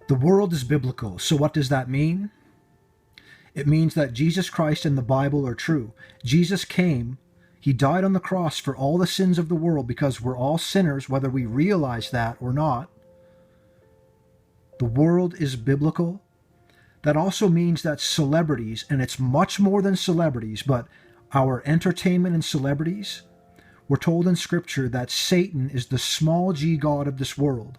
The world is biblical. So what does that mean? It means that Jesus Christ and the Bible are true. Jesus came, he died on the cross for all the sins of the world because we're all sinners, whether we realize that or not. The world is biblical. That also means that celebrities, and it's much more than celebrities, but our entertainment and celebrities, we're told in Scripture that Satan is the small g god of this world.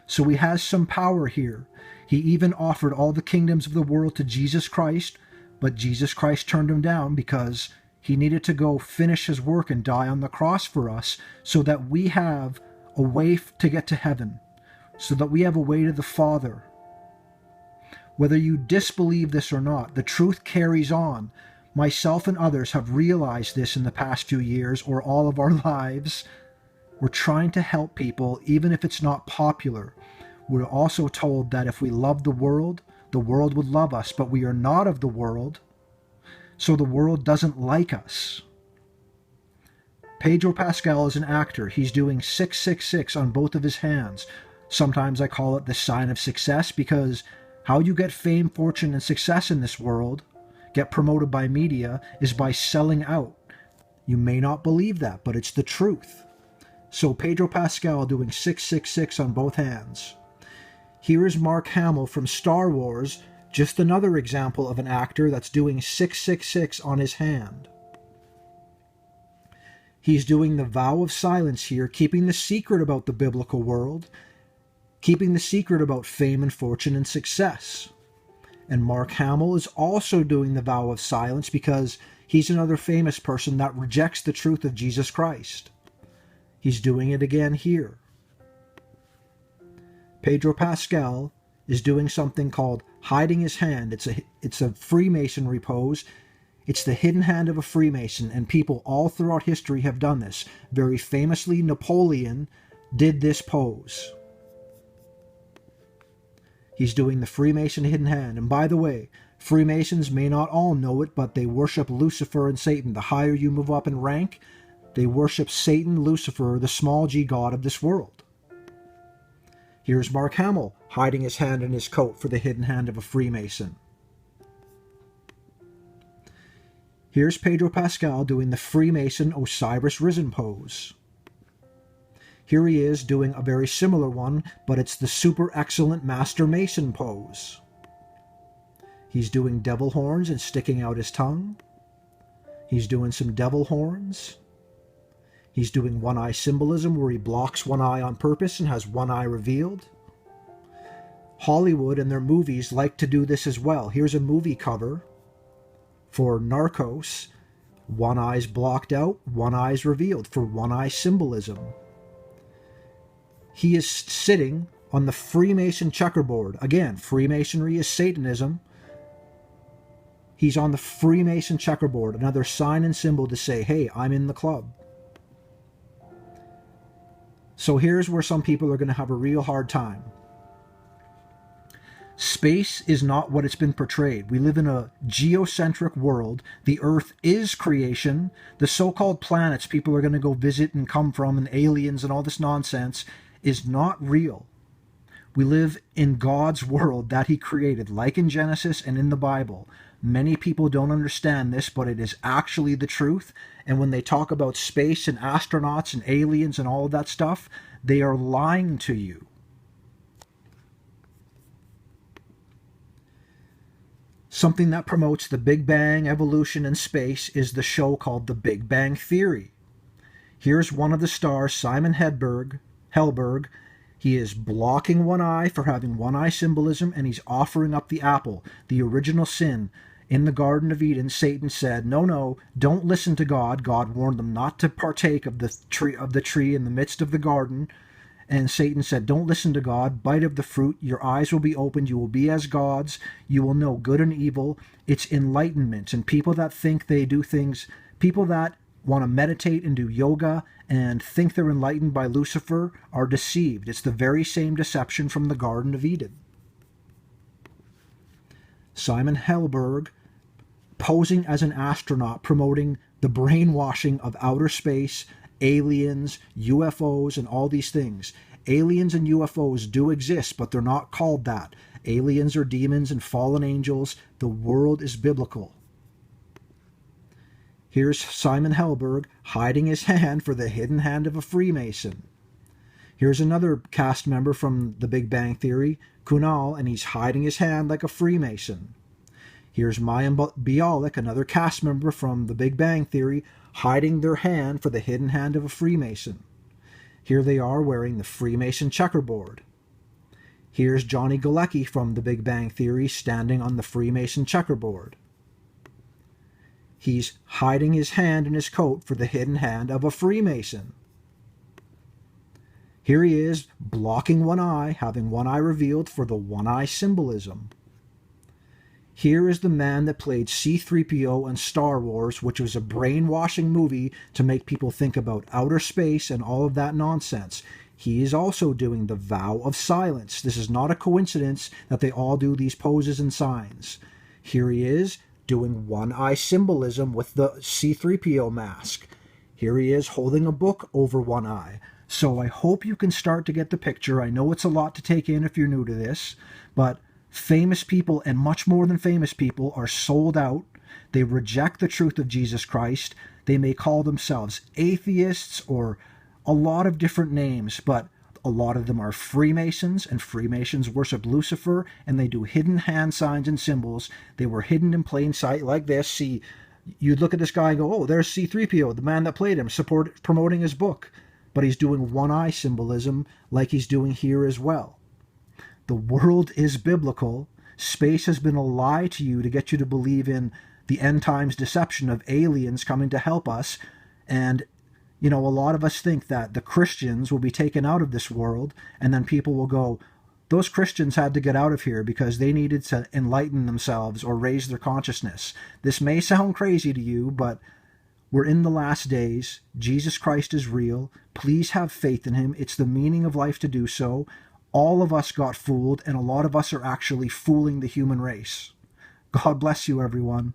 So he has some power here. He even offered all the kingdoms of the world to Jesus Christ, but Jesus Christ turned him down because he needed to go finish his work and die on the cross for us so that we have a way to get to heaven, so that we have a way to the Father. Whether you disbelieve this or not, the truth carries on. Myself and others have realized this in the past few years or all of our lives. We're trying to help people even if it's not popular. We're also told that if we love the world would love us, but we are not of the world, so the world doesn't like us. Pedro Pascal is an actor. He's doing 666 on both of his hands. Sometimes I call it the sign of success because how you get fame, fortune, and success in this world, get promoted by media, is by selling out. You may not believe that, but it's the truth. So Pedro Pascal doing 666 on both hands. Here is Mark Hamill from Star Wars, just another example of an actor that's doing 666 on his hand. He's doing the vow of silence here, keeping the secret about the biblical world, keeping the secret about fame and fortune and success. And Mark Hamill is also doing the vow of silence because he's another famous person that rejects the truth of Jesus Christ. He's doing it again here. Pedro Pascal is doing something called hiding his hand. It's a Freemasonry pose. It's the hidden hand of a Freemason, and people all throughout history have done this. Very famously, Napoleon did this pose. He's doing the Freemason hidden hand. And by the way, Freemasons may not all know it, but they worship Lucifer and Satan. The higher you move up in rank, they worship Satan, Lucifer, the small g god of this world. Here's Mark Hamill hiding his hand in his coat for the hidden hand of a Freemason. Here's Pedro Pascal doing the Freemason Osiris Risen pose. Here he is doing a very similar one, but it's the super excellent Master Mason pose. He's doing devil horns and sticking out his tongue. He's doing some devil horns. He's doing one-eye symbolism where he blocks one eye on purpose and has one eye revealed. Hollywood and their movies like to do this as well. Here's a movie cover for Narcos. One eye's blocked out, one eye's revealed for one-eye symbolism. He is sitting on the Freemason checkerboard. Again, Freemasonry is Satanism. He's on the Freemason checkerboard, another sign and symbol to say, hey, I'm in the club. So here's where some people are going to have a real hard time. Space is not what it's been portrayed. We live in a geocentric world. The Earth is creation. The so-called planets people are going to go visit and come from, and aliens and all this nonsense, is not real. We live in God's world that he created, like in Genesis and in the Bible. Many people don't understand this, but it is actually the truth. And when they talk about space and astronauts and aliens and all of that stuff, they are lying to you. Something that promotes the Big Bang, evolution, and space is the show called The Big Bang Theory. Here's one of the stars, Simon Hellberg. He is blocking one eye for having one-eye symbolism, and he's offering up the apple, the original sin. In the Garden of Eden, Satan said, no, don't listen to God. God warned them not to partake of the tree in the midst of the garden. And Satan said, don't listen to God. Bite of the fruit. Your eyes will be opened. You will be as gods. You will know good and evil. It's enlightenment. And people that think they do things, people that want to meditate and do yoga and think they're enlightened by Lucifer are deceived. It's the very same deception from the Garden of Eden. Simon Hellberg posing as an astronaut, promoting the brainwashing of outer space, aliens, UFOs, and all these things. Aliens and UFOs do exist, but they're not called that. Aliens are demons and fallen angels. The world is biblical. Here's Simon Helberg hiding his hand for the hidden hand of a Freemason. Here's another cast member from The Big Bang Theory, Kunal, and he's hiding his hand like a Freemason. Here's Mayim Bialik, another cast member from The Big Bang Theory, hiding their hand for the hidden hand of a Freemason. Here they are wearing the Freemason checkerboard. Here's Johnny Galecki from The Big Bang Theory standing on the Freemason checkerboard. He's hiding his hand in his coat for the hidden hand of a Freemason. Here he is, blocking one eye, having one eye revealed for the one-eye symbolism. Here is the man that played C-3PO in Star Wars, which was a brainwashing movie to make people think about outer space and all of that nonsense. He is also doing the vow of silence. This is not a coincidence that they all do these poses and signs. Here he is, doing one-eye symbolism with the C-3PO mask. Here he is holding a book over one eye. So I hope you can start to get the picture. I know it's a lot to take in if you're new to this, but famous people, and much more than famous people, are sold out. They reject the truth of Jesus Christ. They may call themselves atheists or a lot of different names, but a lot of them are Freemasons, and Freemasons worship Lucifer, and they do hidden hand signs and symbols. They were hidden in plain sight like this. See, you'd look at this guy and go, oh, there's C-3PO, the man that played him, promoting his book. But he's doing one-eye symbolism like he's doing here as well. The world is biblical. Space has been a lie to you to get you to believe in the end times deception of aliens coming to help us. And a lot of us think that the Christians will be taken out of this world, and then people will go, those Christians had to get out of here because they needed to enlighten themselves or raise their consciousness. This may sound crazy to you, but we're in the last days. Jesus Christ is real. Please have faith in him. It's the meaning of life to do so. All of us got fooled, and a lot of us are actually fooling the human race. God bless you, everyone.